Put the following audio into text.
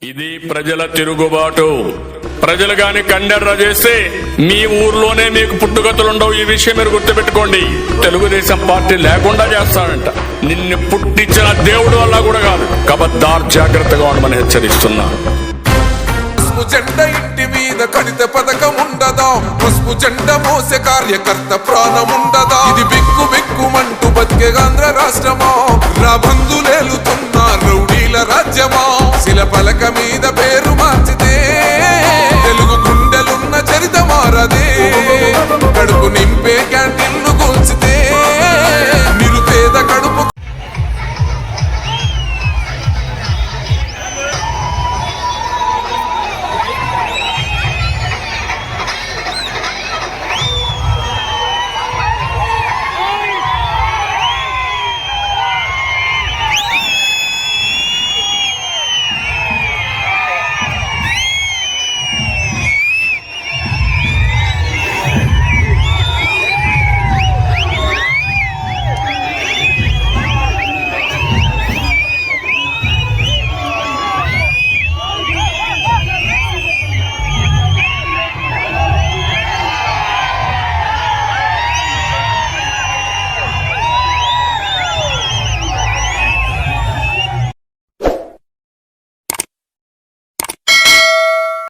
ఇది ప్రజల తిరుగుబాటు. ప్రజలు గాని కండెర్ర చేస్తే మీ ఊర్లోనే మీకు పుట్టుగతులుండవు. ఈ విషయం మీరు గుర్తుపెట్టుకోండి. తెలుగుదేశం పార్టీ లేకుండా చేస్తాడంట. నిన్ను పుట్టించిన దేవుడు వల్ల కూడా కాదు. కబద్దార్, జాగ్రత్తగా ఉండమని హెచ్చరిస్తున్నాను. పసుపు జెండ ఇంటి మీద కడిత పథకం ఉండదా? పసుపు జెండ మోసే కార్యకర్త ప్రాణం ఉండదా? ఇది బిక్కు బిక్కుమంటూ బతికే ఆంధ్ర రాష్ట్రమా? రాబందులేలుతున్న రౌడీల రాజ్యమా? శిల పలక మీద